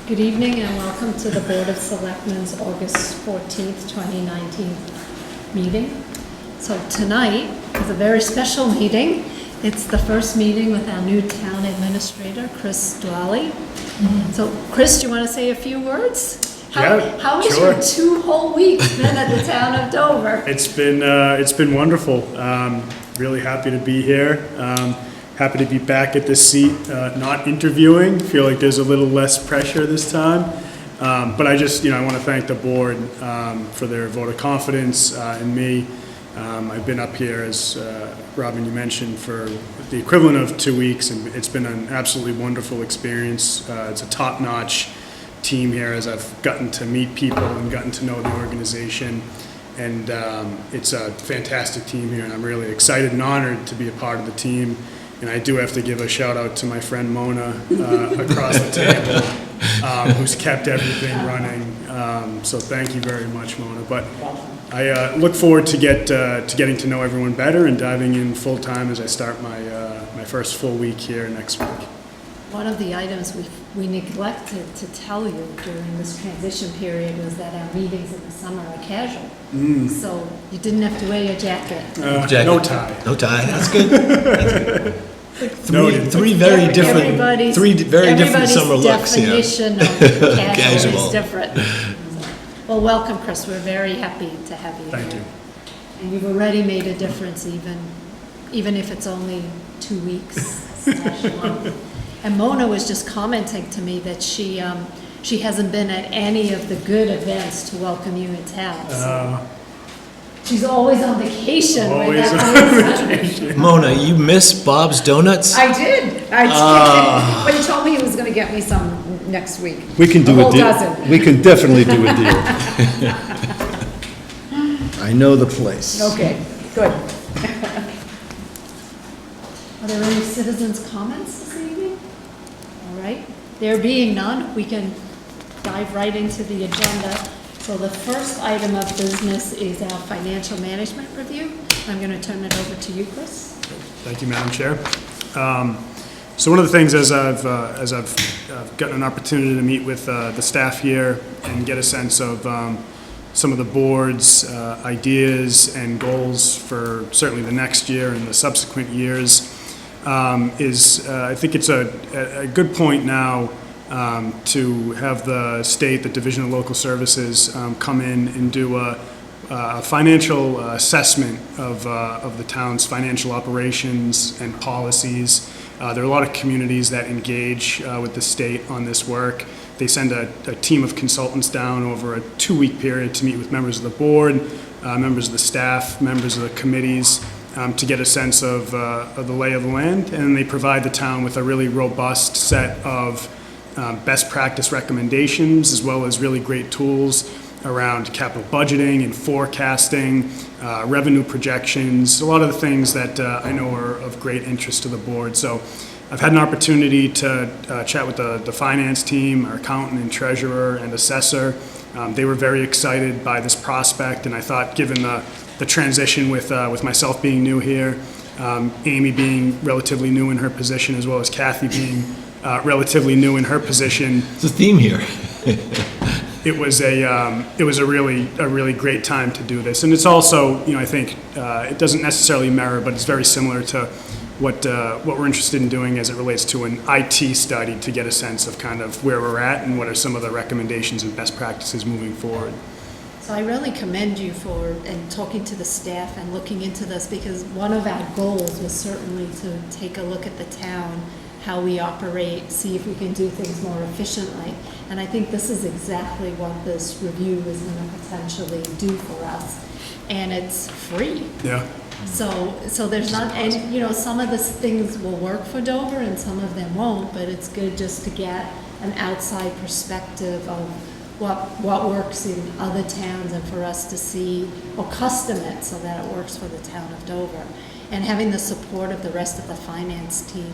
Good evening and welcome to the Board of Selectmen's August 14th, 2019 meeting. So tonight is a very special meeting. It's the first meeting with our new town administrator, Chris Dwally. So Chris, do you want to say a few words? How has sure. your 2 whole weeks been at the town of Dover? It's been wonderful. Really happy to be here. Happy to be back at this seat, not interviewing. Feel like there's a little less pressure this time. But I just, I want to thank the board for their vote of confidence in me. I've been up here, as Robin, you mentioned, for the equivalent of 2 weeks, and it's been an absolutely wonderful experience. It's a top-notch team here as I've gotten to meet people and gotten to know the organization. And it's a fantastic team here, and I'm really excited and honored to be a part of the team. And I do have to give a shout out to my friend Mona across the table, who's kept everything running. So thank you very much, Mona. But I look forward to getting to know everyone better and diving in full time as I start my first full week here next week. One of the items we neglected to tell you during this transition period was that our meetings in the summer are casual. So you didn't have to wear your jacket. No tie. No tie. That's good. That's good. Three very different summer looks here. Definition of casual Casual. is different. Well, welcome, Chris. We're very happy to have you Thank here. you. And you've already made a difference, even if it's only 2 weeks. And Mona was just commenting to me that she hasn't been at any of the good events to welcome you in town. So she's always on vacation. Always on vacation. Mona, you miss Bob's Donuts? I did. But he told me he was going to get me some next week. We can do a a whole deal. dozen. We can definitely do a deal. I know the place. Okay, good. Are there any citizens' comments this evening? All right. There being none, we can dive right into the agenda. So the first item of business is our financial management review. I'm going to turn it over to you, Chris. Thank you, Madam Chair. So one of the things, as I've gotten an opportunity to meet with the staff here and get a sense of some of the board's ideas and goals for certainly the next year and the subsequent years, I think it's a good point now to have the state, the Division of Local Services, come in and do a financial assessment of the town's financial operations and policies. There are a lot of communities that engage with the state on this work. They send a team of consultants down over a 2-week period to meet with members of the board, members of the staff, members of the committees, to get a sense of the lay of the land. And they provide the town with a really robust set of best practice recommendations, as well as really great tools around capital budgeting and forecasting, revenue projections, a lot of the things that I know are of great interest to the board. So I've had an opportunity to chat with the finance team, our accountant and treasurer and assessor. They were very excited by this prospect, and I thought, given the transition with myself being new here, Amy being relatively new in her position, as well as Kathy being relatively new in her position. It's a theme here. It was a really great time to do this, and it's also, I think it doesn't necessarily mirror, but it's very similar to what we're interested in doing as it relates to an IT study, to get a sense of kind of where we're at and what are some of the recommendations and best practices moving forward. So I really commend you for talking to the staff and looking into this, because one of our goals was certainly to take a look at the town, how we operate, see if we can do things more efficiently. And I think this is exactly what this review is going to potentially do for us. And it's free. Yeah. So there's not, and some of the things will work for Dover and some of them won't, but it's good just to get an outside perspective of what works in other towns and for us to see, or custom it so that it works for the town of Dover. And having the support of the rest of the finance team,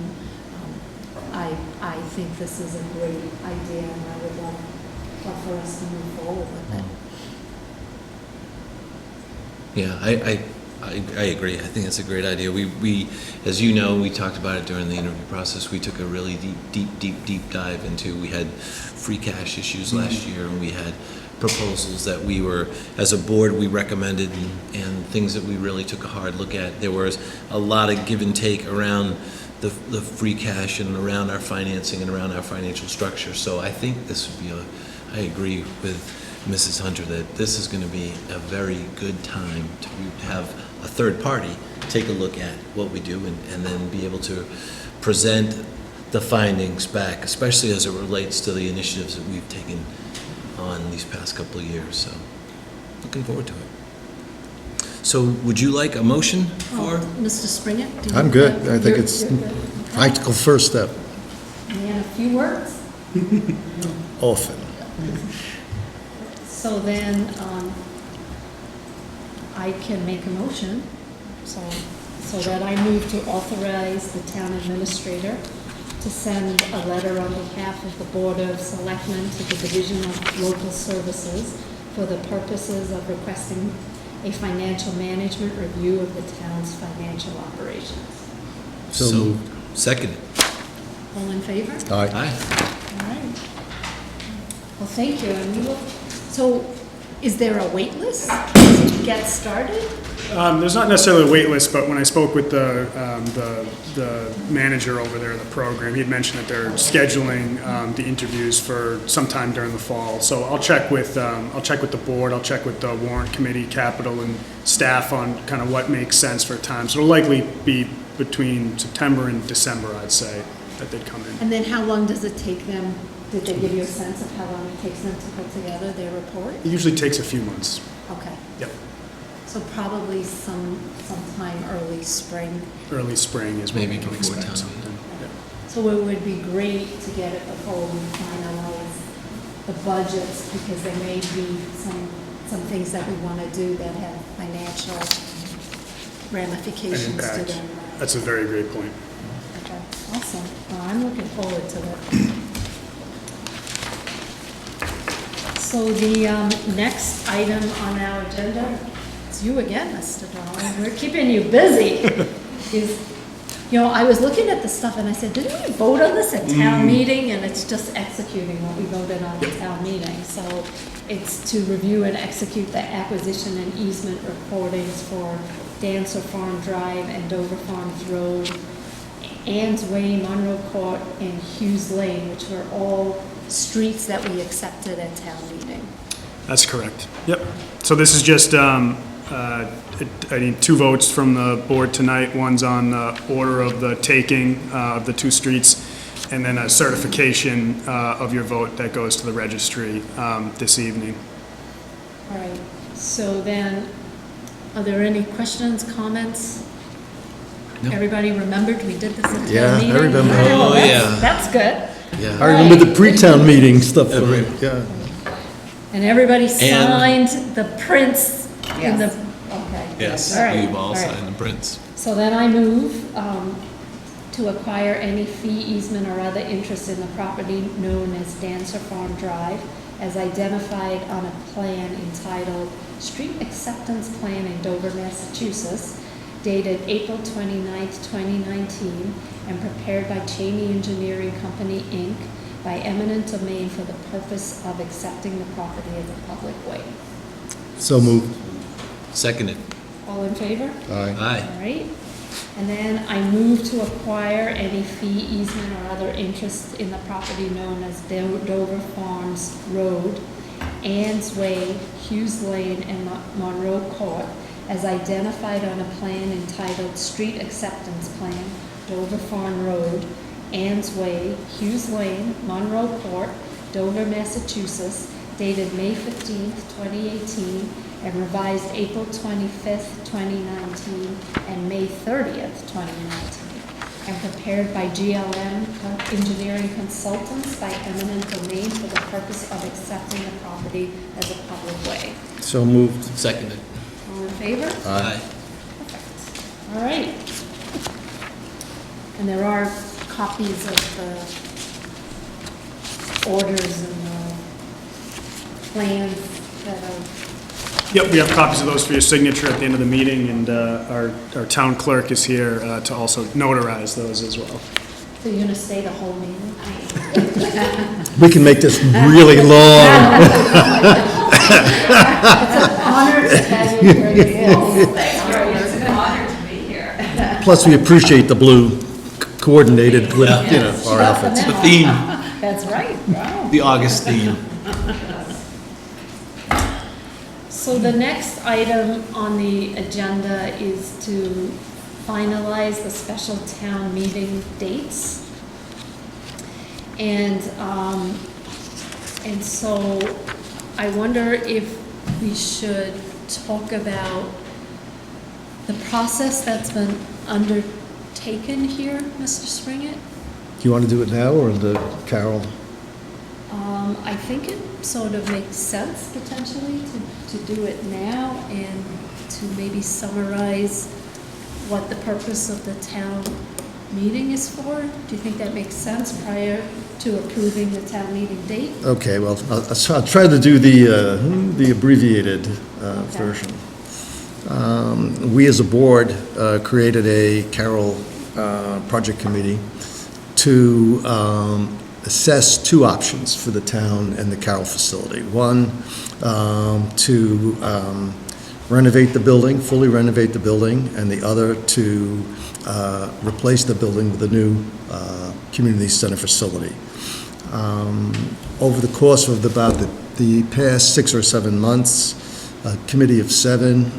I think this is a great idea, and I would love for us to move forward with it. Yeah, I agree. I think it's a great idea. We, as you know, we talked about it during the interview process. We took a really deep dive into, we had free cash issues last year, and we had proposals that we were, as a board, we recommended, and things that we really took a hard look at. There was a lot of give and take around the free cash and around our financing and around our financial structure. So I think this would be I agree with Mrs. Hunter that this is going to be a very good time to have a third party take a look at what we do and then be able to present the findings back, especially as it relates to the initiatives that we've taken on these past couple of years. So looking forward to it. So would you like a motion for? Mr. Springer? do you I'm want good. to- I think you're- it's you're good. practical first step, And a few words? often. So then, I can make a motion, so that I move to authorize the town administrator to send a letter on behalf of the Board of Selectmen to the Division of Local Services for the purposes of requesting a financial management review of the town's financial operations. So moved. Second. All in favor? Aye. Aye. All right. Well, thank you, and we will, so is there a wait list to get started? There's not necessarily a wait list, but when I spoke with the manager over there in the program, he had mentioned that they're scheduling the interviews for sometime during the fall. So I'll check with the board, I'll check with the warrant committee, capital, and staff on kind of what makes sense for time. So it'll likely be between September and December, I'd say, that they'd come in. And then how long does it take them, did they give you a sense of how long it takes them to put together their report? It usually takes a few months. Okay, Yep. so probably sometime early spring. Early spring is when Maybe we can before expect town. something. Yeah. So it would be great to get it before we finalize the budgets, because there may be some things that we want to do that have financial An ramifications to impact. them. That's a very great point. Okay, awesome. Well, I'm looking forward to it. So the next item on our agenda, it's you again, Mr. Darling. We're keeping you busy. Is, I was looking at the stuff and I said, didn't we vote on this at town meeting? And it's just executing what we voted on at town meeting. So it's to review and execute the acquisition and easement recordings for Dancer Farm Drive and Dover Farms Road, Ann's Way, Monroe Court, and Hughes Lane, which were all streets that we accepted at town meeting. That's correct. Yep. So this is just, I need 2 votes from the board tonight. One's on the order of the taking of the 2 streets, and then a certification of your vote that goes to the registry this evening. All right, so then, are there any questions, comments? No. Everybody remembered we did this at town Yeah, I meeting? remember. Oh, That's- yeah. That's good. Yeah. I remember the pre-town meeting stuff. Right. Yeah. And everybody signed the prints in the, Yes. okay. Yes, All right, we've all all right. signed the prints. So then I move to acquire any fee, easement, or other interest in the property known as Dancer Farm Drive, as identified on a plan entitled Street Acceptance Plan in Dover, Massachusetts, dated April 29th, 2019, and prepared by Cheney Engineering Company, Inc., by eminent domain for the purpose of accepting the property as a public way. So moved. Seconded. All in favor? Aye. Aye. All right. And then I move to acquire any fee, easement, or other interest in the property known as Dover Farms Road, Ann's Way, Hughes Lane, and Monroe Court, as identified on a plan entitled Street Acceptance Plan, Dover Farm Road, Ann's Way, Hughes Lane, Monroe Court, Dover, Massachusetts, dated May 15th, 2018, and revised April 25th, 2019, and May 30th, 2019. and prepared by GLM Engineering Consultants by eminent domain for the purpose of accepting the property as a public way. So moved. Seconded. All in favor? Aye. Perfect. All right. And there are copies of the orders and the plans that are, Yep, we have copies of those for your signature at the end of the meeting, and our town clerk is here to also notarize those as well. so you're gonna stay the whole meeting? We can make this really long. Honor to have you bring it in. It's an honor to be here. Plus, we appreciate the blue coordinated with, our outfits. The theme, That's right, wow. the August theme. So the next item on the agenda is to finalize the special town meeting dates. And so I wonder if we should talk about the process that's been undertaken here, Mr. Springett? Do you want to do it now, or Carol? I think it sort of makes sense potentially to do it now and to maybe summarize what the purpose of the town meeting is for. Do you think that makes sense prior to approving the town meeting date? Okay, well, I'll try to do the abbreviated version. We, as a board, created a Carroll Project Committee to assess two options for the town and the Carroll facility. One, to renovate the building, fully renovate the building, and the other to replace the building with a new community center facility. Over the course of about the past 6 or 7 months, a committee of 7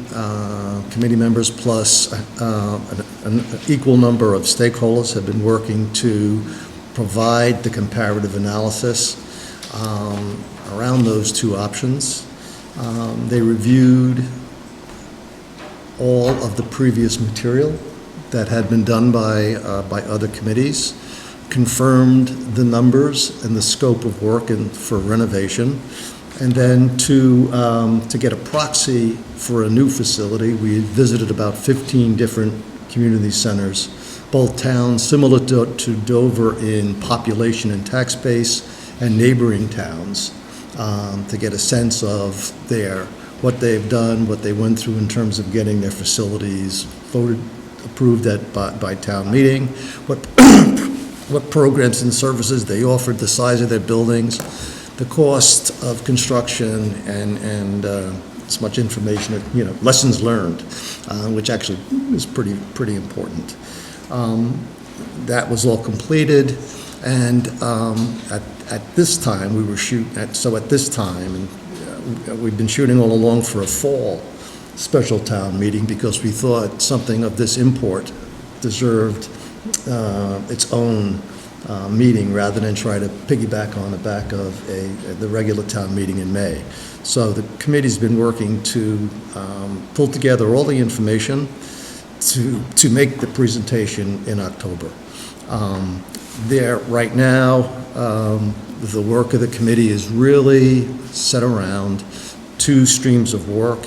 committee members plus an equal number of stakeholders have been working to provide the comparative analysis around those two options. They reviewed all of the previous material that had been done by other committees, confirmed the numbers and the scope of work for renovation, and then to get a proxy for a new facility, we visited about 15 different community centers, both towns similar to Dover in population and tax base, and neighboring towns, to get a sense of what they've done, what they went through in terms of getting their facilities approved by town meeting, what programs and services they offered, the size of their buildings, the cost of construction, and as much information, lessons learned, which actually is pretty important. That was all completed, and at this time, we were shooting at this time, and we've been shooting all along for a fall special town meeting because we thought something of this import deserved its own meeting rather than try to piggyback on the back of the regular town meeting in May. So the committee's been working to pull together all the information to make the presentation in October. Right now, the work of the committee is really set around 2 streams of work.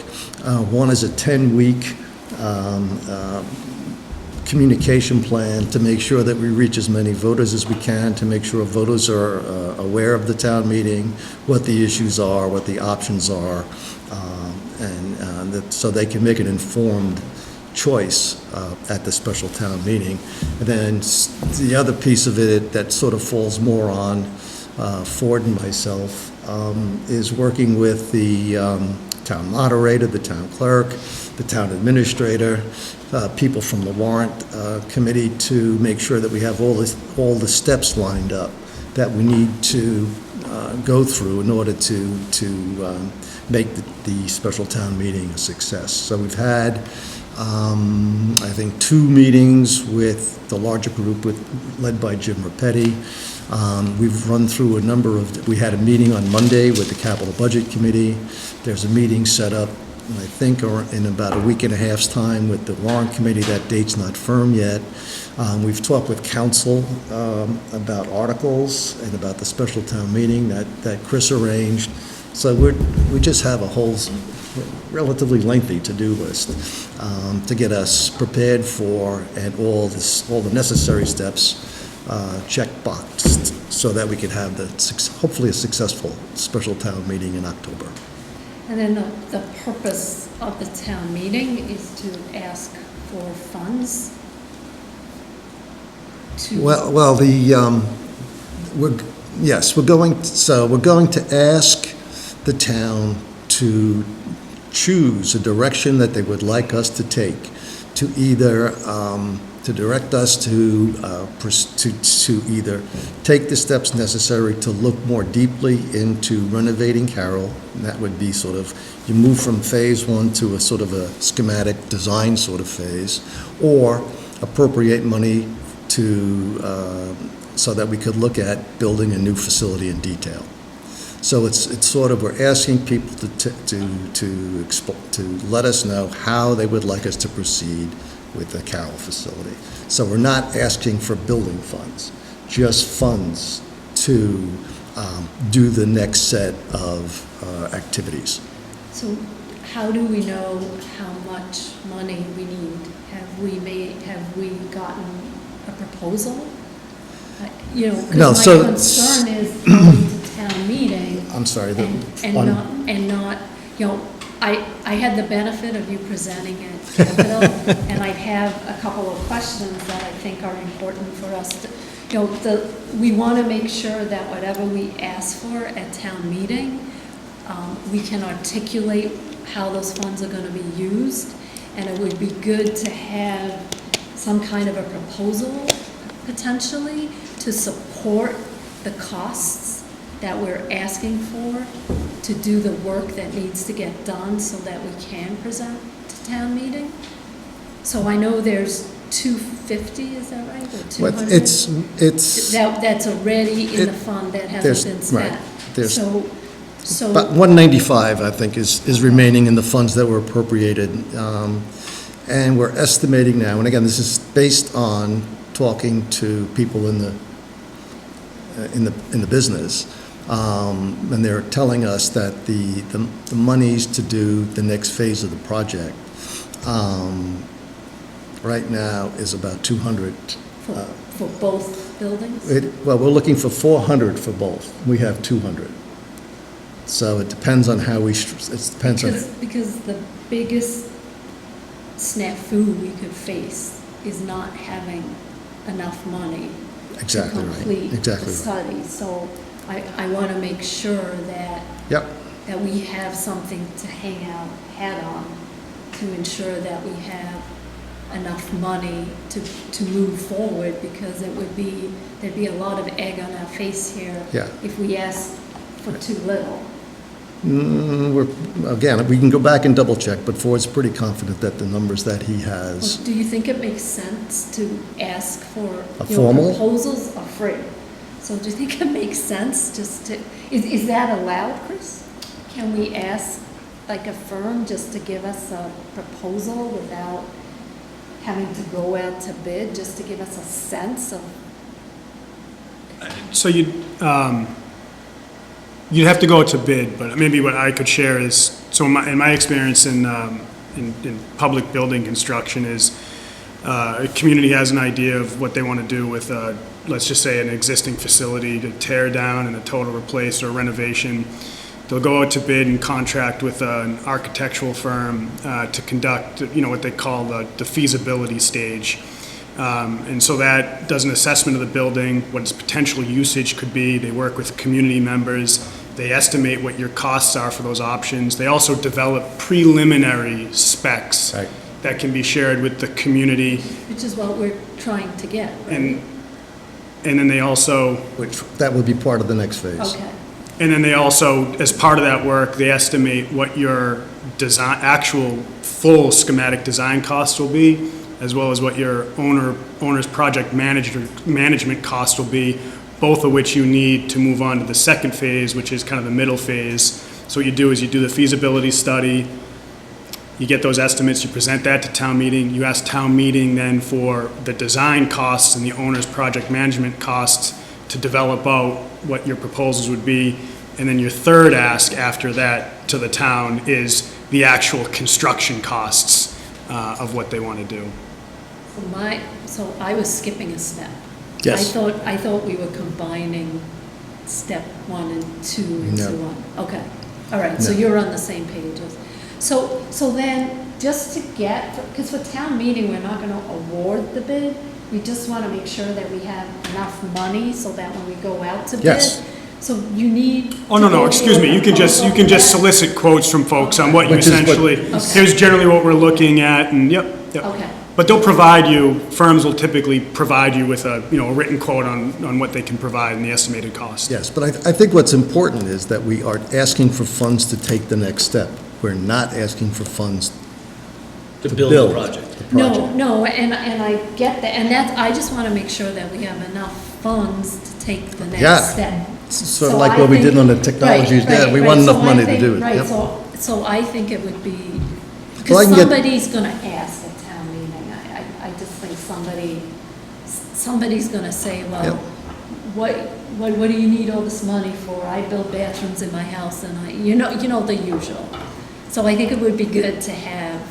One is a 10-week communication plan to make sure that we reach as many voters as we can, to make sure voters are aware of the town meeting, what the issues are, what the options are, so they can make an informed choice at the special town meeting. And then the other piece of it that sort of falls more on Ford and myself is working with the town moderator, the town clerk, the town administrator, people from the warrant committee to make sure that we have all the steps lined up that we need to go through in order to make the special town meeting a success. So we've had, I think, 2 meetings with the larger group led by Jim Rapetti. We've run through we had a meeting on Monday with the Capital Budget Committee. There's a meeting set up I think, or in about a week and a half's time with the warrant committee. That date's not firm yet. We've talked with council about articles and about the special town meeting that Chris arranged. So we just have a whole relatively lengthy to-do list to get us prepared for, and all the necessary steps checked boxed so that we could have hopefully a successful special town meeting in October. And then the purpose of the town meeting is to ask for funds to. Well, we're going to ask the town to choose a direction that they would like us to take, to either to direct us to either take the steps necessary to look more deeply into renovating Carroll. And that would be sort of, you move from phase one to a sort of a schematic design sort of phase, or appropriate money to so that we could look at building a new facility in detail. So it's sort of, we're asking people to let us know how they would like us to proceed with the Carroll facility. So we're not asking for building funds, just funds to do the next set of activities. So how do we know how much money we need? Have we gotten a proposal? You know, No, because so- my concern is going to town meeting. I'm sorry. And not, you know, I had the benefit of you presenting at Capitol, and I have a couple of questions that I think are important for us to, you know, we want to make sure that whatever we ask for at town meeting, we can articulate how those funds are going to be used, and it would be good to have some kind of a proposal, potentially, to support the costs that we're asking for to do the work that needs to get done so that we can present to town meeting. So I know there's 250, is that right, or 200? Well, it's That's already in the fund that hasn't been spent. right, there's- So, about 195, I think, is remaining in the funds that were appropriated. And we're estimating now, and again, this is based on talking to people in the business, and they're telling us that the monies to do the next phase of the project right now is about 200. for both buildings? Well, we're looking for 400 for both. We have 200. So it depends on how it depends on. Because the biggest snafu we could face is not having enough money to Exactly right. complete the Exactly right. study. So I want to make sure that Yep. that we have something to hang our hat on to ensure that we have enough money to move forward, because there'd be a lot of egg on our face here Yeah. if we ask for too little. Again, we can go back and double check, but Ford's pretty confident that the numbers that he has. Do you think it makes sense to ask for, A you know, formal? proposals are free? So do you think it makes sense just to, is that allowed, Chris? Can we ask like a firm just to give us a proposal without having to go out to bid, just to give us a sense of? So you'd have to go to bid, but maybe what I could share is, so in my experience in public building construction is, a community has an idea of what they want to do with, let's just say, an existing facility to tear down and a total replace or renovation. They'll go out to bid and contract with an architectural firm to conduct, what they call the feasibility stage. And so that does an assessment of the building, what its potential usage could be. They work with community members. They estimate what your costs are for those options. They also develop preliminary specs Right. that can be shared with the community. Which is what we're trying to get, right? And then they also, That would be part of the next phase. Okay. and then they also, as part of that work, they estimate what your actual full schematic design costs will be, as well as what your owner's project management cost will be, both of which you need to move on to the second phase, which is kind of the middle phase. So what you do is you do the feasibility study, You get those estimates, you present that to town meeting, you ask town meeting then for the design costs and the owner's project management costs to develop out what your proposals would be. And then your third ask after that to the town is the actual construction costs of what they want to do. So I was skipping a step. Yes. I thought we were combining step 1 and 2 into No. one. Okay, all right, so No. you're on the same page. So then, just to get, because for town meeting, we're not gonna award the bid, we just wanna make sure that we have enough money so that when we go out to bid. Yes. So you need. Oh, to no, go excuse through me, a you can just proposal. solicit quotes from folks on what you Which is what- essentially, here's generally what we're looking at, and yep. Okay. But they'll provide you, firms will typically provide you with a written quote on what they can provide and the estimated cost. Yes, but I think what's important is that we are asking for funds to take the next step. We're not asking for funds To to build build the project. the project. No, and I get that, and that's, I just wanna make sure that we have enough funds to take the Yeah. next step. Sort So of like I what we did think- on the technologies, right, yeah, we right, want so enough I money to think- do it. Right, Yep. so I think it would be, Well, I because can get- somebody's gonna ask at town meeting, I just think somebody's gonna say, Yep. well, what do you need all this money for? I build bathrooms in my house and you know the usual. So I think it would be good to have.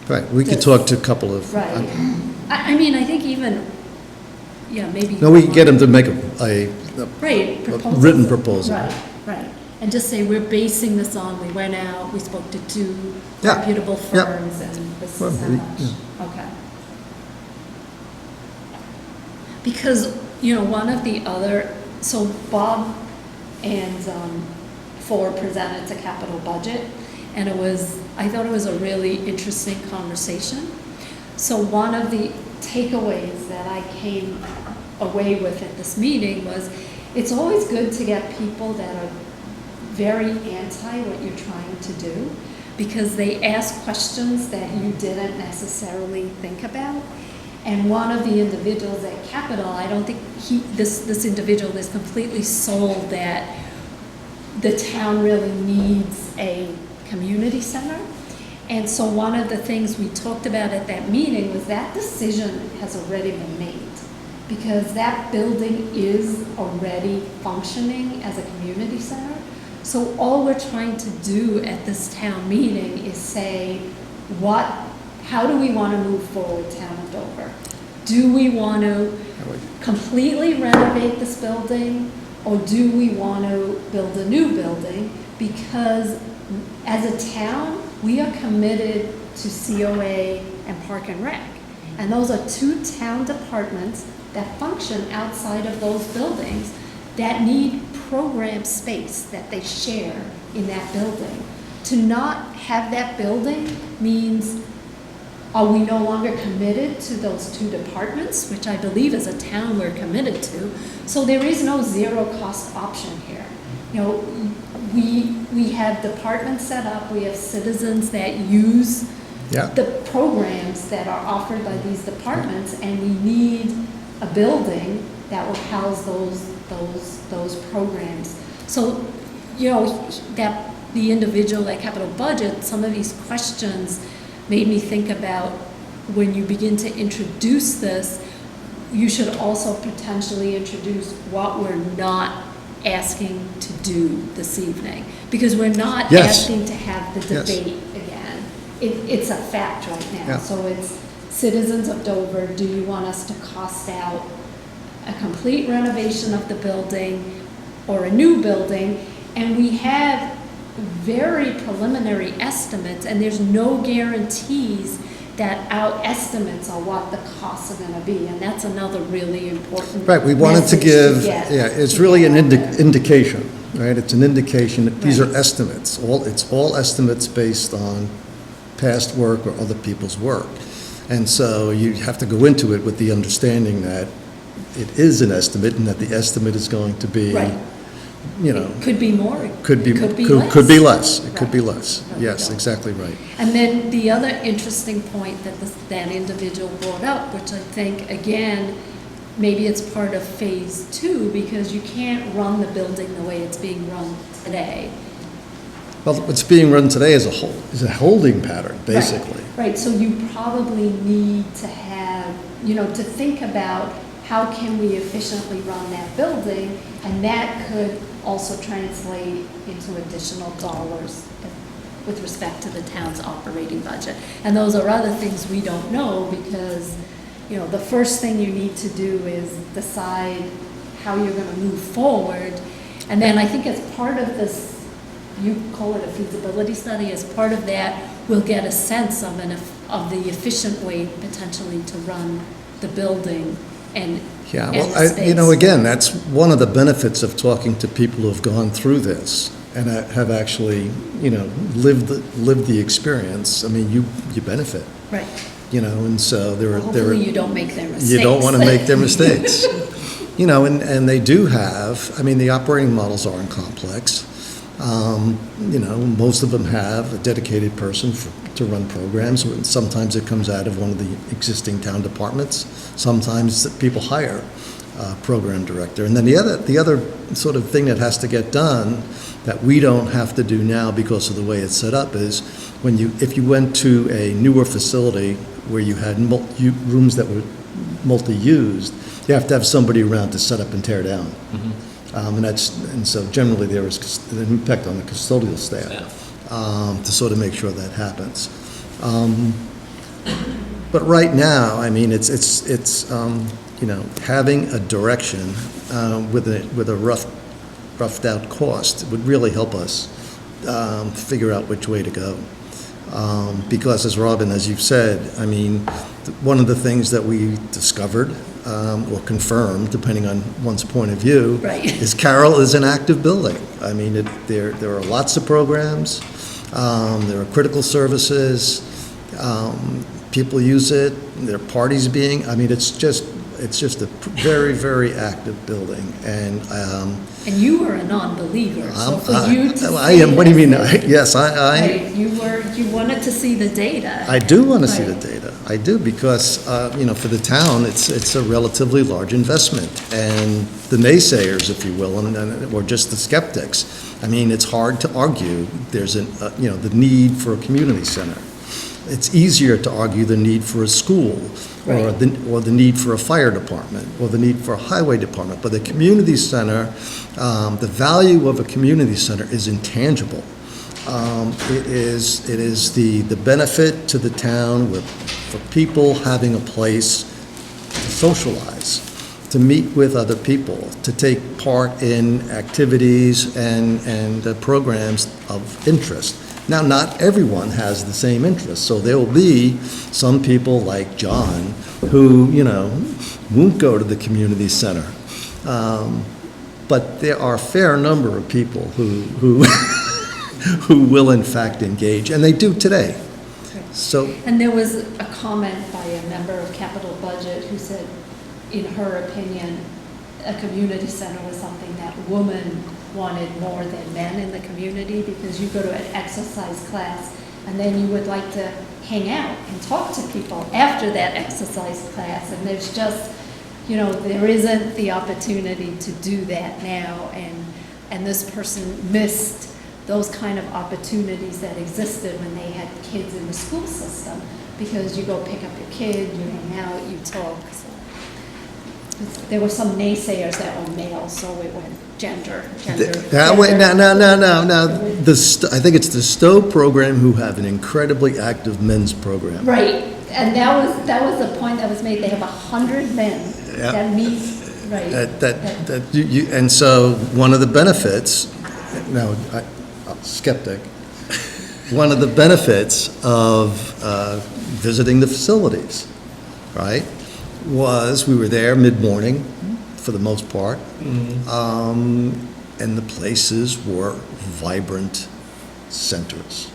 Right, we could talk to a couple of. Right. I mean, I think even, yeah, maybe. No, we can get them to make a Right, proposals. written proposal. Right, right. And just say, we're basing this on, we went out, we spoke to 2 Yeah, reputable yep. firms, and this Well, is how we- much. Okay. Because, one of the other, so Bob and Ford presented to capital budget, and I thought it was a really interesting conversation. So one of the takeaways that I came away with at this meeting was, it's always good to get people that are very anti what you're trying to do, because they ask questions that you didn't necessarily think about. And one of the individuals at Capital, I don't think this individual is completely sold that the town really needs a community center. And so one of the things we talked about at that meeting was that decision has already been made, because that building is already functioning as a community center. So all we're trying to do at this town meeting is say, how do we want to move forward, town of Dover? Do we want to completely renovate this building, or do we want to build a new building? Because as a town, we are committed to COA and Park and Rec. And those are 2 town departments that function outside of those buildings that need program space that they share in that building. To not have that building means, are we no longer committed to those 2 departments, which I believe as a town we're committed to? So there is no zero cost option here. We have departments set up, we have citizens that use Yeah. the programs that are offered by these departments, and we need a building that will house those programs. So, that the individual at Capital Budget, some of these questions made me think about, when you begin to introduce this, you should also potentially introduce what we're not asking to do this evening. Because we're not Yes. asking to have the Yes. debate again. It's a fact right now. Yeah. So it's, citizens of Dover, do you want us to cost out a complete renovation of the building or a new building? And we have very preliminary estimates, and there's no guarantees that our estimates are what the costs are gonna be, and that's another really important Right, we wanted to message give, get. yeah, it's really an indication, right? It's an indication that these are Right. estimates. It's all estimates based on past work or other people's work. And so you have to go into it with the understanding that it is an estimate, and that the estimate is going to be, Right. you know, It could be more, it could be less. could be less. It could be Right. less. Right. Yes, exactly right. And then the other interesting point that that individual brought up, which I think, again, maybe it's part of phase 2, because you can't run the building the way it's being run today. Well, what's being run today is a holding pattern, basically. Right, so you probably need to have, to think about how can we efficiently run that building, and that could also translate into additional dollars with respect to the town's operating budget. And those are other things we don't know because, the first thing you need to do is decide how you're gonna move forward. And then I think as part of this, you call it a feasibility study, as part of that, we'll get a sense of the efficient way potentially to run the building and Yeah, and well, the space. again, that's one of the benefits of talking to people who have gone through this and have actually, lived the experience. I mean, you benefit, Right. and so there are. Hopefully you don't make their mistakes. You don't want to make their mistakes. And they do have, the operating models aren't complex. Most of them have a dedicated person to run programs. Sometimes it comes out of one of the existing town departments. Sometimes people hire a program director. And then the other sort of thing that has to get done that we don't have to do now because of the way it's set up is if you went to a newer facility where you had rooms that were multi-used, you have to have somebody around to set up and tear down. And so generally there is an impact on the custodial staff to sort of make sure that happens. But right now, it's having a direction with a roughed out cost would really help us figure out which way to go. Because as Robin, as you've said, one of the things that we discovered or confirmed, depending on one's point of view, Right. is Carroll is an active building. There are lots of programs, there are critical services, people use it, there are parties it's just a very, very active building, and And you were a non-believer, so for you to I am. What do you mean? Yes, Right, you wanted to see the data. I do want to see the Right. data. I do because, for the town, it's a relatively large investment. And the naysayers, if you will, or just the skeptics, it's hard to argue there's the need for a community center. It's easier to argue the need for a school or Right. the need for a fire department or the need for a highway department. But the community center, the value of a community center is intangible. It is the benefit to the town for people having a place to socialize, to meet with other people, to take part in activities and programs of interest. Now, not everyone has the same interest, so there will be some people like John who, won't go to the community center. But there are a fair number of people who who will in fact engage, and they do today. So, And there was a comment by a member of Capital Budget who said, in her opinion, a community center was something that women wanted more than men in the community, because you go to an exercise class and then you would like to hang out and talk to people after that exercise class, and there's just, there isn't the opportunity to do that now, and this person missed those kind of opportunities that existed when they had kids in the school system, because you go pick up your kid, you hang out, you talk. So there were some naysayers that were male, so it went gender. that way, now, I think it's the Stowe program who have an incredibly active men's program. Right, and that was the point that was made. They have 100 men Yeah. that meet, right. And so one of the benefits, now, I'm a skeptic, one of the benefits of visiting the facilities, right, was we were there mid-morning for the most part, and the places were vibrant centers.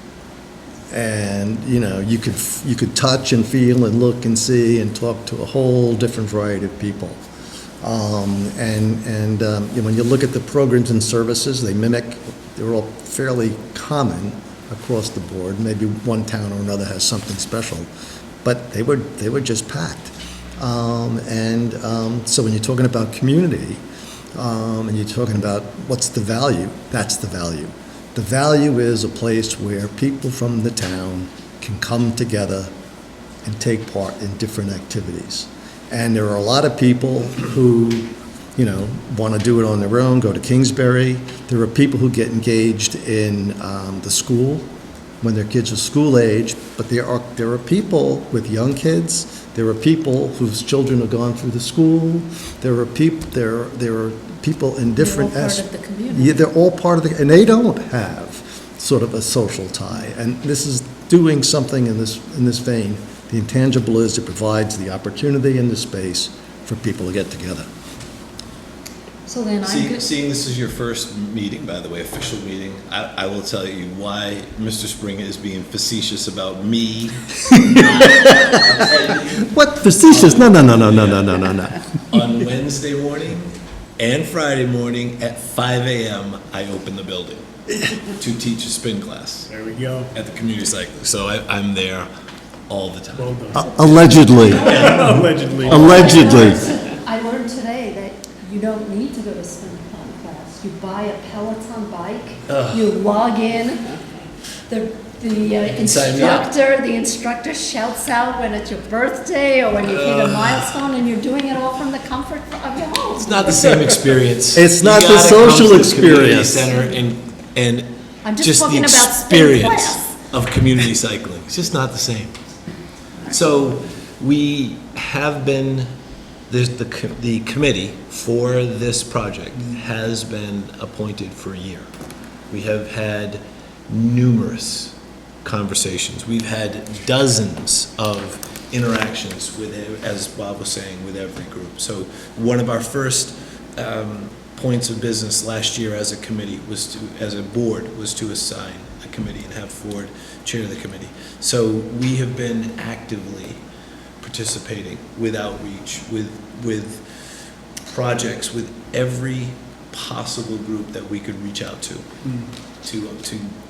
And, you could touch and feel and look and see and talk to a whole different variety of people. When you look at the programs and services, they're all fairly common across the board. Maybe one town or another has something special, but they were just packed. So when you're talking about community, and you're talking about what's the value, that's the value. The value is a place where people from the town can come together and take part in different activities. And there are a lot of people who, want to do it on their own, go to Kingsbury. There are people who get engaged in the school when their kids are school age, but there are people with young kids. There are people whose children have gone through the school. There are people in different. They're all part of the community. Yeah, they're all part of the, and they don't have sort of a social tie. And this is doing something in this vein. The intangible is it provides the opportunity and the space for people to get together. So then I'm good. Seeing this is your first meeting, by the way, official meeting, I will tell you why Mr. Springer is being facetious about me. What facetious? No. On Wednesday morning and Friday morning at 5 a.m., I open the building to teach a spin class There we go. at the community cycle. So I'm there all the time. Well done. Allegedly. Allegedly. Allegedly. I learned today that you don't need to go to spin class. You buy a Peloton bike, you log in, the sign me up. the instructor shouts out when it's your birthday or when you hit a milestone, and you're doing it all from the comfort of your home. It's not the same experience. It's not You the gotta come social to the community experience. Center and I'm just just the talking about spin experience class. of community cycling. It's just not the same. So we have been, the committee for this project has been appointed for a year. We have had numerous conversations. We've had dozens of interactions with, as Bob was saying, with every group. So one of our first points of business last year as a committee as a board, was to assign a committee and have Ford chair the committee. So we have been actively participating with outreach, with projects, with every possible group that we could reach out to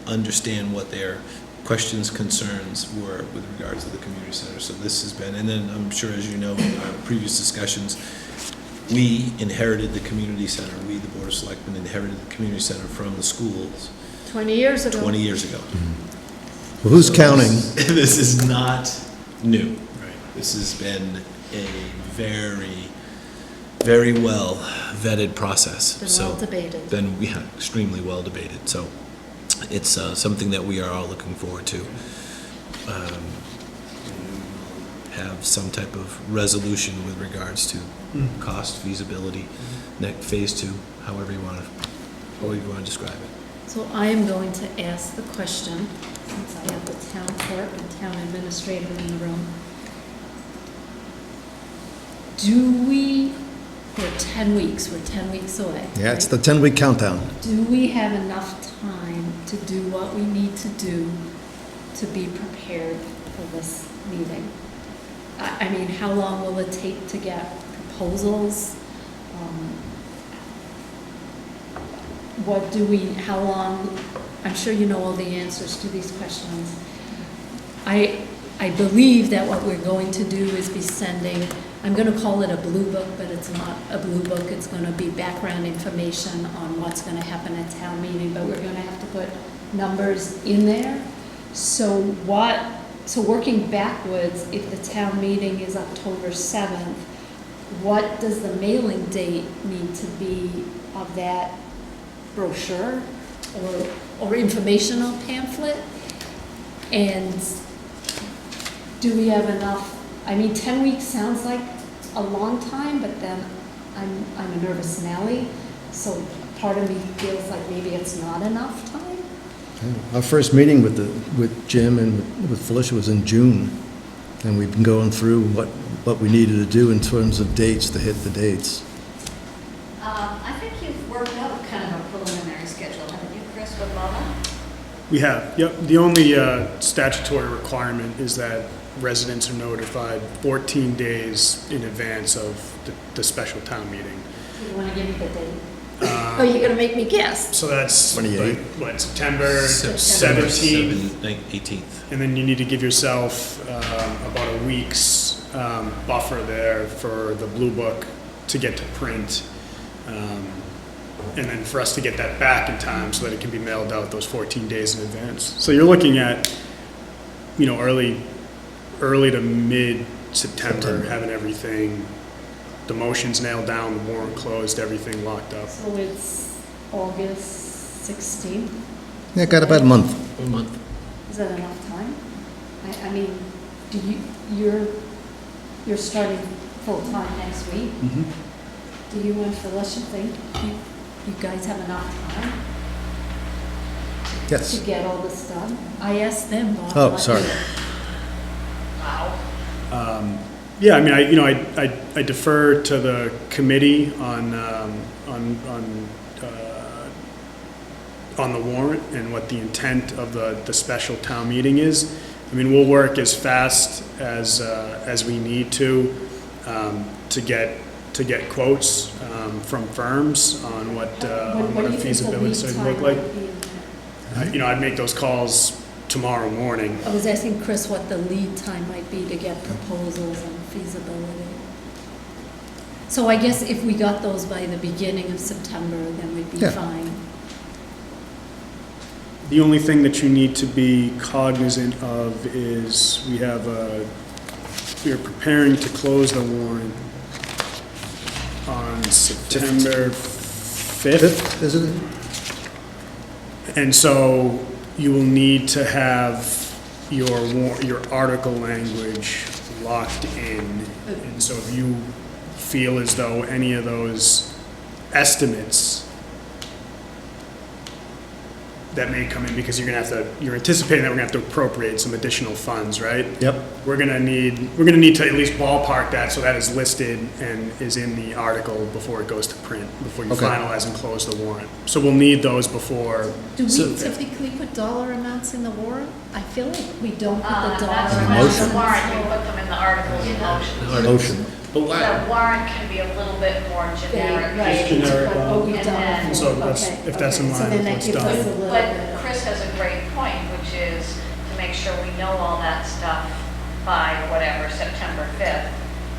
understand what their questions, concerns were with regards to the community center. So this has been, and then I'm sure, as you know, in our previous discussions, we inherited the community center. We, the Board of Selectmen, inherited the community center from the schools 20 years ago. 20 years ago. Well, who's counting? This is not new. This has been a very, very well vetted process. Been So well debated. Been, yeah, extremely well debated. So it's something that we are all looking forward to. Have some type of resolution with regards to cost, feasibility, phase 2, however you want to describe it. So I am going to ask the question, since I have the town clerk and town administrator in the room. We're 10 weeks away. Yeah, it's right? the 10-week countdown. Do we have enough time to do what we need to do to be prepared for this meeting? I mean, how long will it take to get proposals? How long, I'm sure you know all the answers to these questions. I believe that what we're going to do is be sending, I'm going to call it a blue book, but it's not a blue book. It's going to be background information on what's going to happen at town meeting, but we're going to have to put numbers in there. So working backwards, if the town meeting is October 7th, what does the mailing date need to be of that brochure or informational pamphlet? And do we have enough? I mean, 10 weeks sounds like a long time, but then I'm a nervous Nelly, so part of me feels like maybe it's not enough time. Our first meeting with Jim and with Felicia was in June, and we've been going through what we needed to do in terms of dates to hit the dates. I think you've worked out kind of a preliminary schedule, haven't you, Chris, with Mama? We have, yep. The only statutory requirement is that residents are notified 14 days in advance of the special town meeting. You want to give me the date? Oh, you're going to make me guess. So that's 28. what, September September 17th? 18th. And then you need to give yourself about a week's buffer there for the blue book to get to print. and then for us to get that back in time so that it can be mailed out those 14 days in advance. So you're looking at, early to mid-September, having everything, the motions nailed down, the warrant closed, everything locked up. So it's August 16th? Yeah, got about a month. 1 month. Is that enough time? I mean, you're starting full-time next week? Do you and Felicia think you guys have enough time to Yes. get all this done? I asked them, Bob. Oh, not sorry. you. Yeah, I mean, I defer to the committee on the warrant and what the intent of the special town meeting is. I mean, we'll work as fast as we need to get quotes from firms on what What a do you think the feasibility lead study time would look like. might be? I'd make those calls tomorrow morning. I was asking Chris what the lead time might be to get proposals and feasibility. So I guess if we got those by the beginning of September, then we'd be Yeah. fine. The only thing that you need to be cognizant of is we are preparing to close the warrant on September 5th. Fifth, isn't it? And so you will need to have your article language locked in. And so if you feel as though any of those estimates that may come in, because you're anticipating that we're gonna have to appropriate some additional funds, right? Yep. We're gonna need to at least ballpark that, so that is listed and is in the article before it goes to print, before you Okay. finalize and close the warrant. So we'll need those before. Do we So- typically put dollar amounts in the warrant? I feel like we don't put the That's dollar when amounts. the Motion. warrant, you put them in the articles of motion. Motion. But why? The warrant can be a little bit more generic. Right, generic, what we've and done then- before. So that's- Okay, if that's in okay. line with what's So then that done. gives us a little But bit. Chris has a great point, which is to make sure we know all that stuff by whatever, September 5th,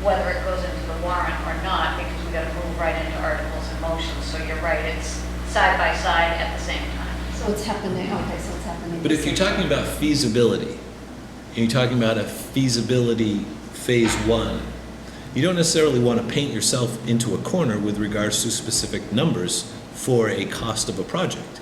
whether it goes into the warrant or not, because we gotta move right into articles and motions. So you're right, it's side by side at the same time. So it's happening, okay, so it's happening. But if you're talking about feasibility, and you're talking about a feasibility phase 1, you don't necessarily want to paint yourself into a corner with regards to specific numbers for a cost of a project.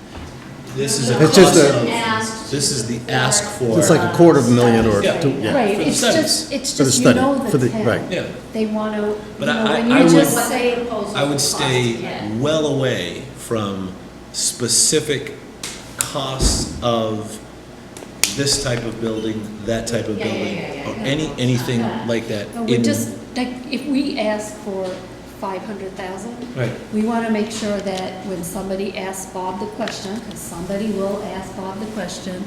This is a It's just cost a- of- Asked this is the ask for. It's like a $250,000 or Yeah. two, yeah. Right, for the it's studies. just, it's For the just, you study, know for the the- right. town. Yeah. They want to, But when I you would- just say, I would stay well away from specific costs of this type of building, that type of building, or anything like that. no, we in- just, like, if we ask for 500,000, Right. we want to make sure that when somebody asks Bob the question, because somebody will ask Bob the question,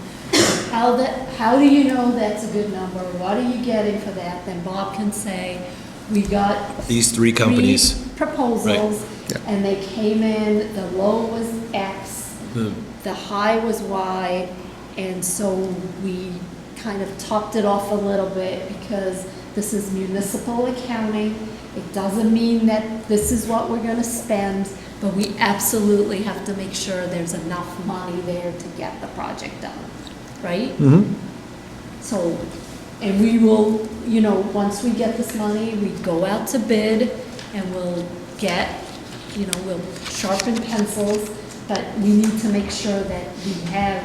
how do you know that's a good number? What are you getting for that? Then Bob can say, we got These three companies. proposals, Yeah. and they came in, the low was X, The- the high was Y, and so we kind of topped it off a little bit because this is municipal accounting. It doesn't mean that this is what we're gonna spend, but we absolutely have to make sure there's enough money there to get the project done, right? So, and we will, once we get this money, we go out to bid and we'll get, we'll sharpen pencils, but we need to make sure that we have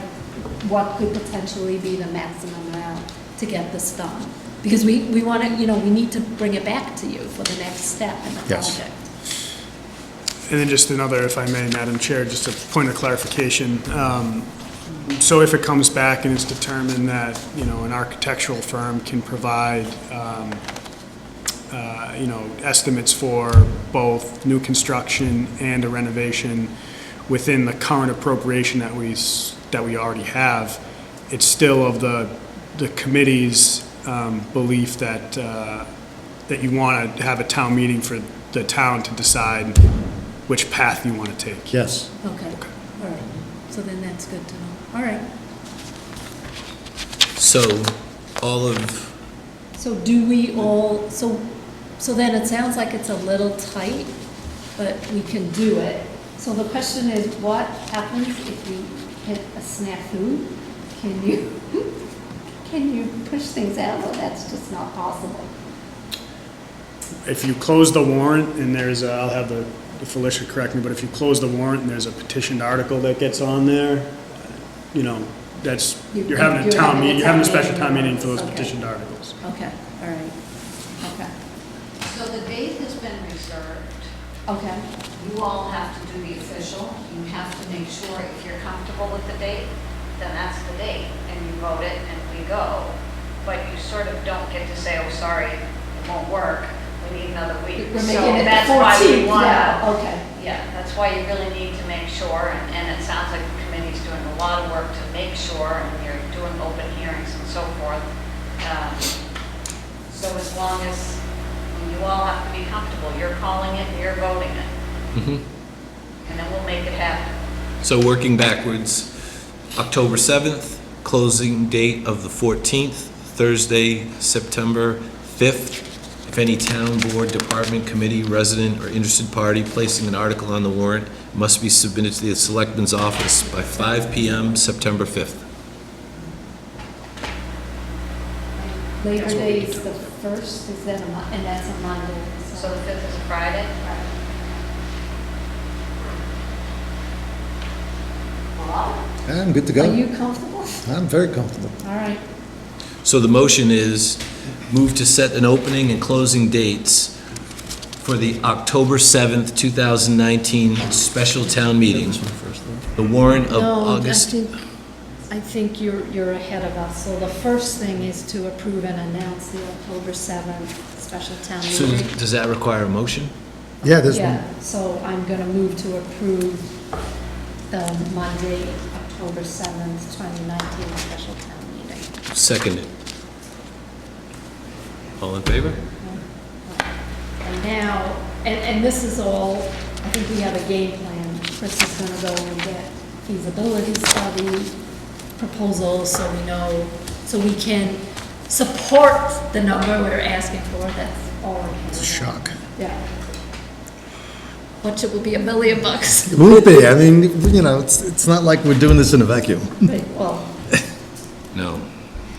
what could potentially be the maximum amount to get this done. Because we want to, we need to bring it back to you for the next step in the Yes. project. And then just another, if I may, Madam Chair, just a point of clarification. So if it comes back and it's determined that, an architectural firm can provide, estimates for both new construction and a renovation within the current appropriation that we already have, it's still of the committee's belief that you want to have a town meeting for the town to decide which path you want to take. Yes. Okay, all right. So then that's good to know. All right. So, all of, So do we all, so then it sounds like it's a little tight, but we can do it. So the question is, what happens if you hit a snafu? Can you push things out? Well, that's just not possible. If you close the warrant and there's, I'll have the Felicia correct me, but if you close the warrant and there's a petitioned article that gets on there, you know, that's, you're having a town meeting, you're having a special town meeting for those Okay. petitioned articles. Okay, all right, okay, So the date has been reserved. okay. You all have to do the official. You have to make sure if you're comfortable with the date, then that's the date, and you vote it, and we go. But you sort of don't get to say, oh, sorry, it won't work, we need another week. We're So making it the that's why we 14th, wanna- yeah, okay. Yeah, that's why you really need to make sure, and it sounds like the committee's doing a lot of work to make sure, and you're doing open hearings and so forth. So as long as you all have to be comfortable, you're calling it, and you're voting it, Mhm. and then we'll make it happen. So working backwards, October 7th, closing date of the 14th, Thursday, September 5th. If any town, board, department, committee, resident, or interested party placing an article on the warrant must be submitted to the Selectmen's office by 5 PM, September 5th. Labor Day is the first, is that and that's a Monday, So the 5th is a Friday? I'm good to Are go. you comfortable? I'm very comfortable. All right, So the motion is move to set an opening and closing dates for the October 7th, 2019 special town meeting. The warrant of no, August. I think you're ahead of us. So the first thing is to approve and announce the October 7th special town So meeting. does that require a motion? Yeah, there's Yeah, one. so I'm going to move to approve the Monday, October 7th, 2019 special town meeting. Seconded. All in favor? And now, and this is all, I think we have a game plan. Chris is going to go and get feasibility study proposals, so we know, so we can support the number we're asking for. That's all. It's a shock. Yeah. Which it will be $1 million. It will be. I mean, you know, it's not like we're doing this in a vacuum. Right, well, No.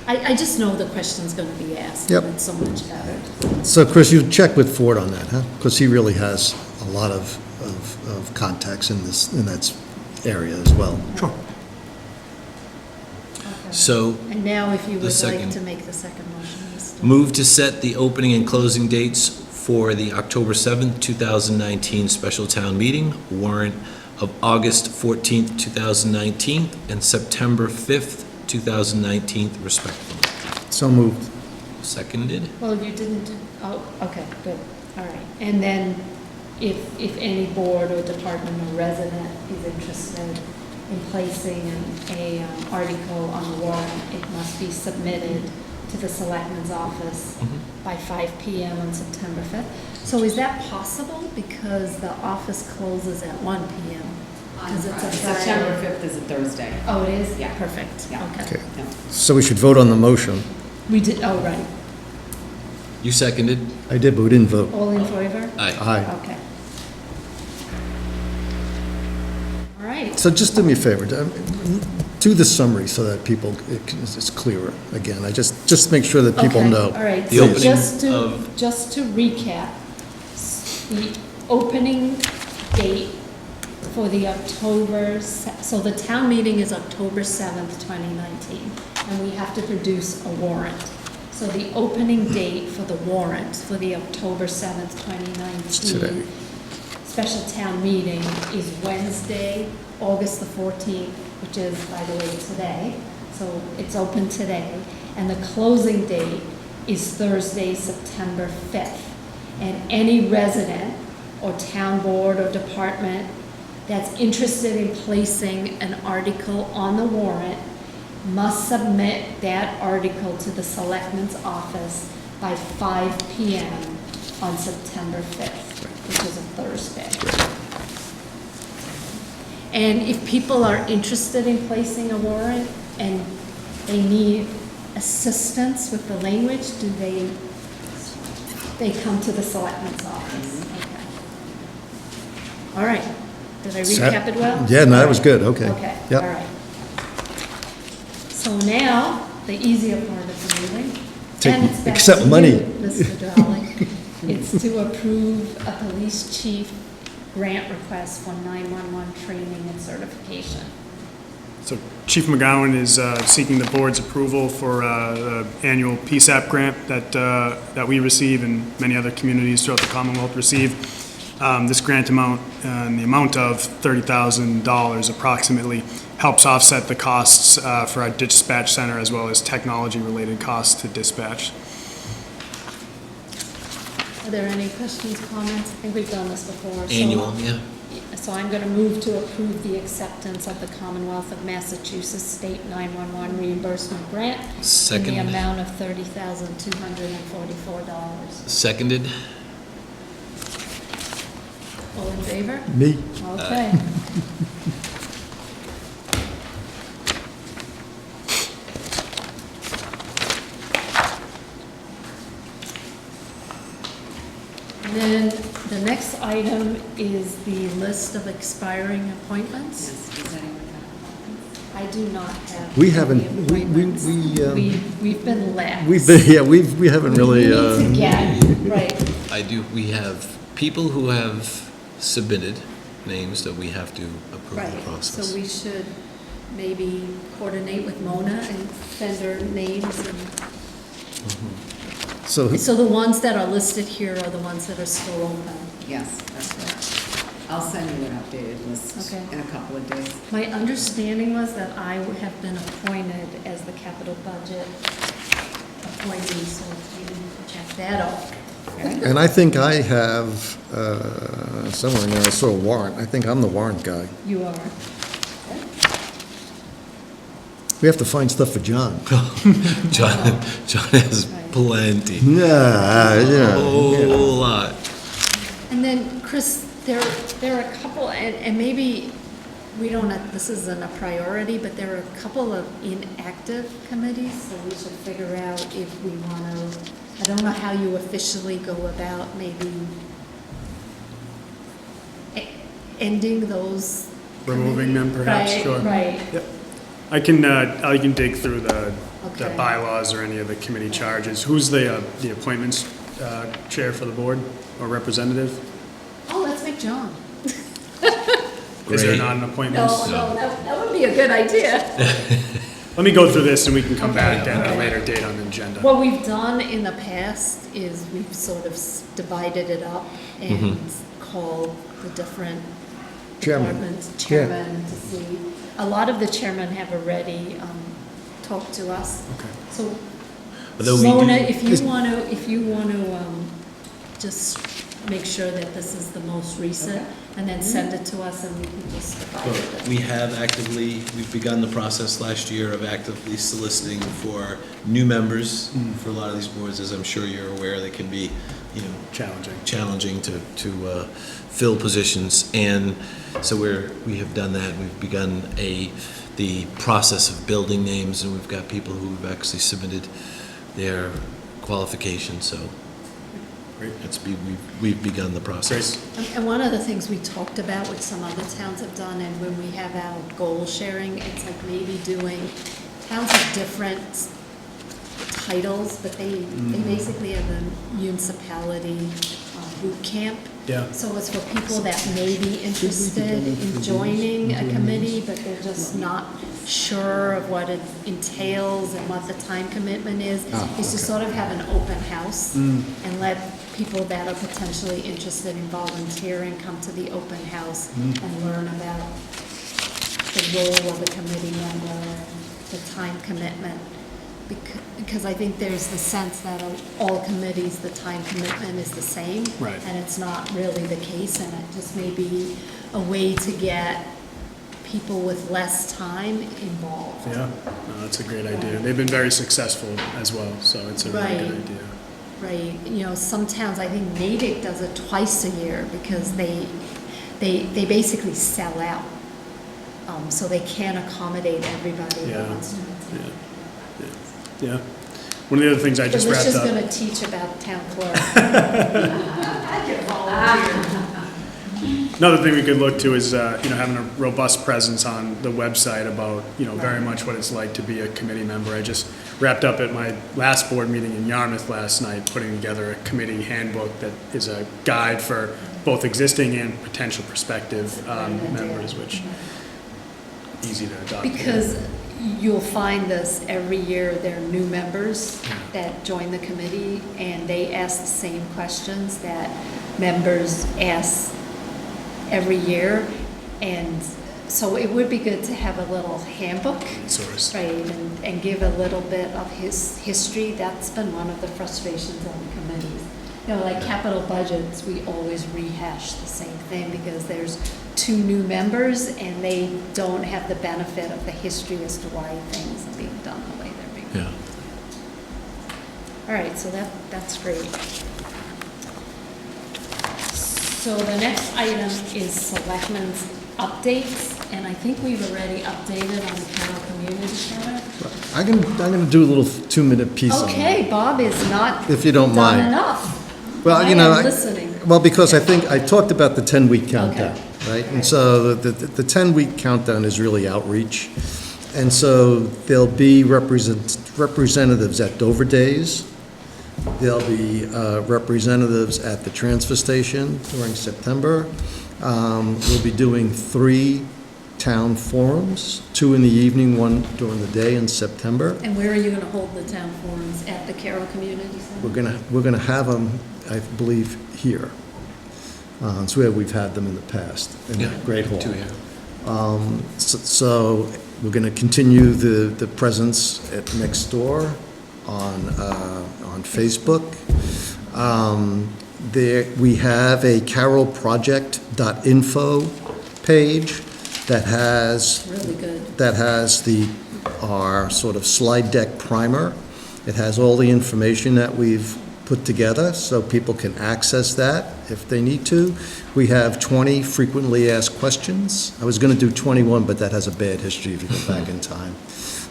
I just know the question's going to be asked. Yep. And it's so much better. So, Chris, you checked with Ford on that, huh? Because he really has a lot of contacts in that area as well. Sure. So And now if you The would like second. to make the second motion. Mr. move to set the opening and closing dates for the October 7th, 2019 special town meeting, warrant of August 14th, 2019, and September 5th, 2019, respectively. So moved. Seconded. Well, you didn't, oh, okay, good, all right. And then if any board or department or resident is interested in placing a article on the warrant, it must be submitted to the selectman's office by 5 PM on September 5th. So is that possible? Because the office closes at 1 PM? Because it's a Friday. September 5th is a Thursday. Oh, it is? Yeah. Perfect, Yeah. okay. Okay. Yeah. So we should vote on the motion. We did, oh, right. You seconded? I did, but we didn't vote. All in favor? Aye. Aye. Okay. All right. So just do me a favor, do the summary so that people, it's clearer again. I just make sure that people Okay, know. All right, The so opening just to recap, the opening date for the so the town meeting is October 7th, 2019, and we have to produce a warrant. So the opening date for the warrant for the October 7th, 2019 Today. special town meeting is Wednesday, August the 14th, which is, by the way, today. So it's open today. And the closing date is Thursday, September 5th. And any resident or town board or department that's interested in placing an article on the warrant must submit that article to the selectman's office by 5 PM on September 5th, which is a Thursday. And if people are interested in placing a warrant and they need assistance with the language, do they come to the selectman's office? Okay. All right, Did I recap it well? Yeah, no, that was good, okay. Okay, all Yep. right. So now, the easier part of the meeting. Take- and it's back accept to money. you, Mr. Dolly. It's to approve a police chief grant request for 911 training and certification. So Chief McGowan is seeking the board's approval for the annual PSAP grant that we receive and many other communities throughout the Commonwealth receive. This grant amount, the amount of $30,000 approximately, helps offset the costs for our dispatch center as well as technology-related costs to dispatch. Are there any questions, comments? I think we've done this before. so- Annual, yeah. So I'm going to move to approve the acceptance of the Commonwealth of Massachusetts State 911 reimbursement grant in Second. the amount of $30,244. Seconded. All in favor? Me? Okay. And then the next item is the list of expiring appointments. I do not have. We any haven't, appointments. We've been lax. we haven't really, We need to get, right, I do, we have people who have submitted names that we have to approve the right. process. So we should maybe coordinate with Mona and send her names and. so, So the ones that are listed here are the ones that are still open. Yes, that's right. I'll send you an updated list Okay. in a couple of days. My understanding was that I would have been appointed as the capital budget appointee, so if you can check that off. and I think I have, somewhere in there, I saw a warrant. I think I'm the warrant guy. You are. We have to find stuff for John. John has plenty, Yeah. whole lot. And then, Chris, there are a couple, and maybe we don't have, this isn't a priority, but there are a couple of inactive committees, so we should figure out if we want to, I don't know how you officially go about maybe ending those. Removing them, perhaps, Right, sure. Right. Yep. I can dig through the Okay. bylaws or any of the committee charges. Who's the appointments chair for the board or representative? Oh, let's make John. Is there Great. not an appointment? No, that would be a good idea. Let me go through this and we can come Okay, back at a okay. later date on the agenda. What we've done in the past is we've sort of divided it up and called the different Chairman. departments chairman to see. A lot of the chairmen have already talked to us. Okay. So Although we Mona, do- if you want to just make sure that this is the most recent and then send it to us and we can just divide it. We have actively, we've begun the process last year of actively soliciting for new members for a lot of these boards. As I'm sure you're aware, they can be, challenging to fill positions. And so we have done that. We've begun the process of building names, and we've got people who have actually submitted their qualifications. So Great. we've begun the process. And one of the things we talked about, which some other towns have done, and when we have our goal sharing, it's like maybe doing, towns have different titles, but they basically have a municipality boot camp. Yeah. So it's for people that may be interested in joining a committee, but they're just not sure of what it entails and what the time commitment is. Is to sort of have an open house and let people that are potentially interested in volunteering come to the open house and learn about the role of a committee member, the time commitment. Because I think there's the sense that all committees, the time commitment is the same. Right. And it's not really the case, and it just may be a way to get people with less time involved. Yeah, no, that's a great idea. They've been very successful as well, so it's a really good Right. idea. Right, you know, some towns, I think Natick does it twice a year because they basically sell out. So they can't accommodate everybody Yeah. that wants to. Yeah. One of the other things I just wrapped Alicia's up. gonna teach about town clerk. Another thing we could look to is, having a robust presence on the website about, very much what it's like to be a committee member. I just wrapped up at my last board meeting in Yarmouth last night, putting together a committee handbook that is a guide for both existing and potential prospective members, which easy to adopt. Because you'll find this every year, there are new members that join the committee, and they ask the same questions that members ask every year. And so it would be good to have a little handbook, Source. right, and give a little bit of his history. That's been one of the frustrations on the committees. Like capital budgets, we always rehash the same thing because there's 2 new members and they don't have the benefit of the history as to why things are being done the way they're being done. Yeah. All right, so that's great. So the next item is selectmen's updates, and I think we've already updated on the Carroll Community Center. I'm gonna do a little 2-minute piece on that. Okay, Bob is not If you don't done mind. enough. Well, I am listening. Well, because I think, I talked about the 10-week countdown, Okay. right? And so the 10-week countdown is really outreach. And so there'll be representatives at Dover Days. There'll be representatives at the transfer station during September. We'll be doing 3 town forums, 2 in the evening, 1 during the day in September. And where are you going to hold the town forums? At the Carroll Community Center? We're gonna have them, I believe, here. It's where we've had them in the past, in the Great Hall. 2 here. So we're gonna continue the presence at next door on Facebook. We have a carolproject.info page that has Really good. our sort of slide deck primer. It has all the information that we've put together, so people can access that if they need to. We have 20 frequently asked questions. I was going to do 21, but that has a bad history if you go back in time.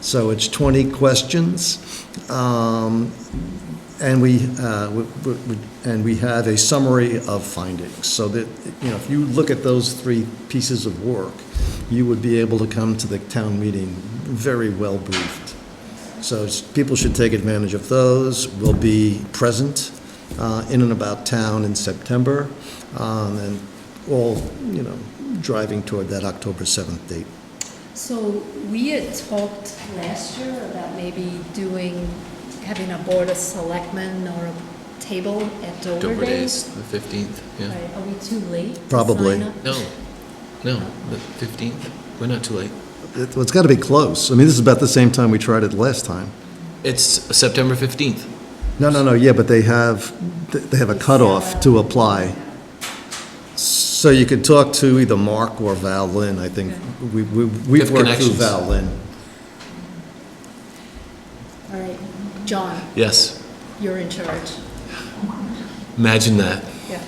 So it's 20 questions, and we have a summary of findings. So that, if you look at those 3 pieces of work, you would be able to come to the town meeting very well briefed. So people should take advantage of those. We'll be present in and about town in September, and all, driving toward that October 7th date. So we had talked last year about maybe having a board of selectmen or a table at Dover Dover Days. Days, the 15th, yeah. Right, are we too late? to Probably. sign up? No, the 15th. We're not too late. It's got to be close. I mean, this is about the same time we tried it last time. It's September 15th. No, yeah, but they have a cutoff to apply. So you could talk to either Mark or Val Lynn, I think. We've Good worked through connections. Val Lynn. All right, John, Yes, you're in charge. imagine that. Yeah.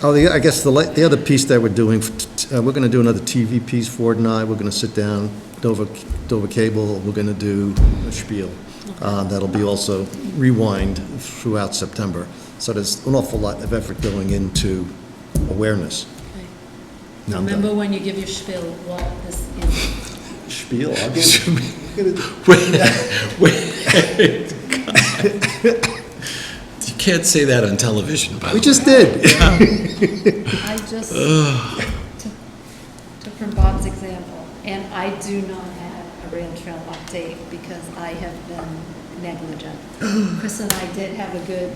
Oh, I guess the other piece that we're doing, we're going to do another TV piece, Ford and I. We're going to sit down, Dover Cable, we're going to do a spiel. That'll be also rewind throughout September. So there's an awful lot of effort going into awareness. Okay. Now I'm Remember done. when you give your spiel, what this is. Spiel, I'll give it. Wait. You can't say that on television, by the way. We just did. I just took from Bob's example, and I do not have a rail trail update because I have been negligent. Chris and I did have a good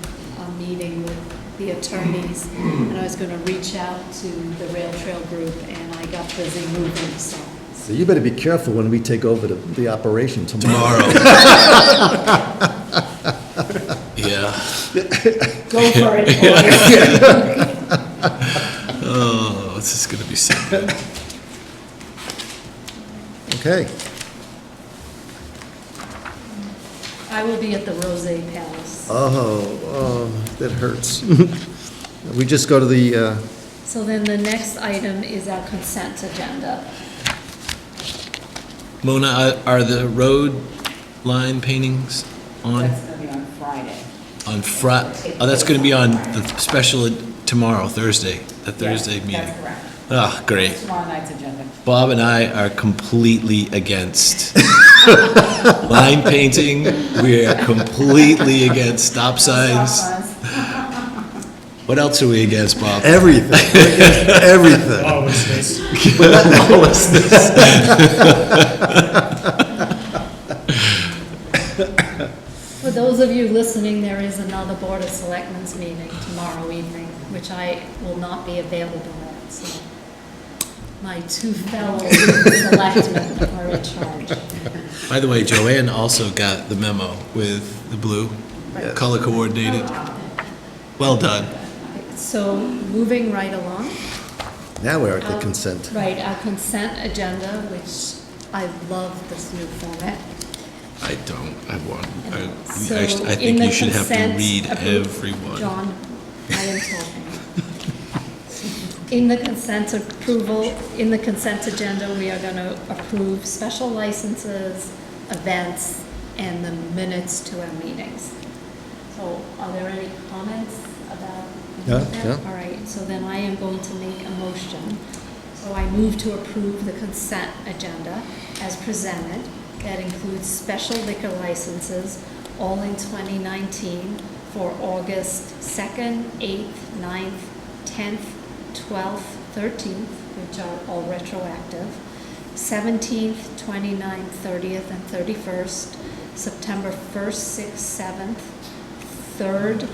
meeting with the attorneys, and I was going to reach out to the rail trail group, and I got busy moving, so. So you better be careful when we take over the operation tomorrow. Yeah. Go for it, boys. Oh, this is going to be so good. Okay. I will be at the Rose Palace. Oh, that hurts. We just go to the, So then the next item is our consent agenda. Mona, are the road line paintings on? That's gonna be on Friday. On Friday? Oh, that's going to be on the special tomorrow, Thursday. the Thursday meeting? That's correct. Oh, great. Tomorrow night's agenda. Bob and I are completely against line painting. We are completely against stop signs. What else are we against, Bob? Everything, we're against everything. Lawlessness. For those of you listening, there is another Board of Selectmen's meeting tomorrow evening, which I will not be available at, so my two fellow selectmen are in charge. By the way, Joanne also got the memo with the blue, color coordinated. Well done. So, moving right along. Now we're at the consent. Right, our consent agenda, which I love this new format. I don't, I want, So, I in think the you should have to consent read appro- everyone. John, I am talking. In the consent approval, in the consent agenda, we are going to approve special licenses, events, and the minutes to our meetings. So are there any comments about any of Yeah, that? yeah. All right, so then I am going to make a motion. So I move to approve the consent agenda as presented. That includes special liquor licenses, all in 2019, for August 2nd, 8th, 9th, 10th, 12th, 13th, which are all retroactive, 17th, 29th, 30th, and 31st, September 1st, 6th, 7th, 3rd,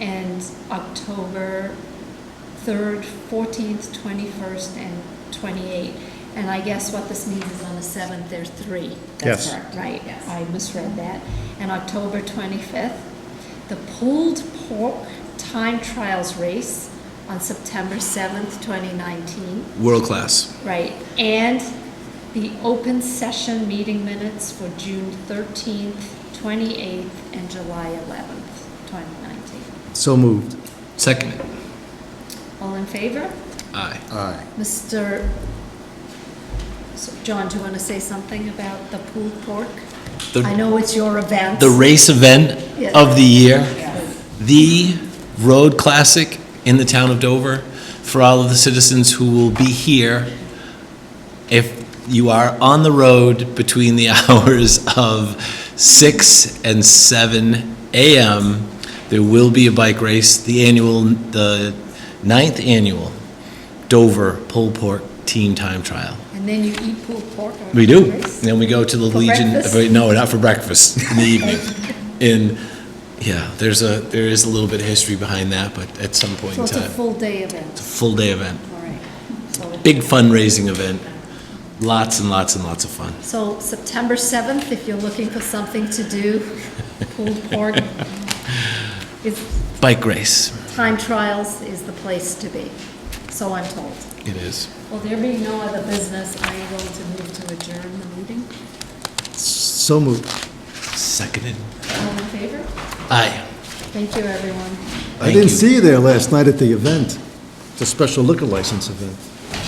and October 3rd, 14th, 21st, and 28th. And I guess what this means is on the 7th, there's 3. Yes. Correct. Right, Yes. I misread that. And October 25th, the pulled pork time trials race on September 7th, 2019. World class. Right, and the open session meeting minutes for June 13th, 28th, and July 11th, 2019. So moved. Second. All in favor? Aye. Aye. Mr. So, John, do you want to say something about the pulled pork? The- I know it's your event. The race event Yeah. of the year, the road classic in the town of Dover, for all of the citizens who will be here. If you are on the road between the hours of 6 and 7 a.m., there will be a bike race, the 9th annual Dover Pulled Pork Team Time Trial. And then you eat pulled pork? or We do. race? Then we go to the For Legion. breakfast? No, not for breakfast, in the evening. And, yeah, there is a little bit of history behind that, but at some point So in it's a time, full day event, it's a full day event. all right. So- Big fundraising event. Lots and lots and lots of fun. So September 7th, if you're looking for something to do, pulled pork, is, Bike race. time trials is the place to be, so I'm told. It is. Well, there being no other business, I am going to move to adjourn the meeting. So moved. Seconded. All in favor? Aye. Thank you, everyone. I Thank didn't you. see you there last night at the event. It's a special liquor license event.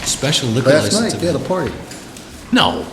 Special liquor Last license night, they had a event. party. No.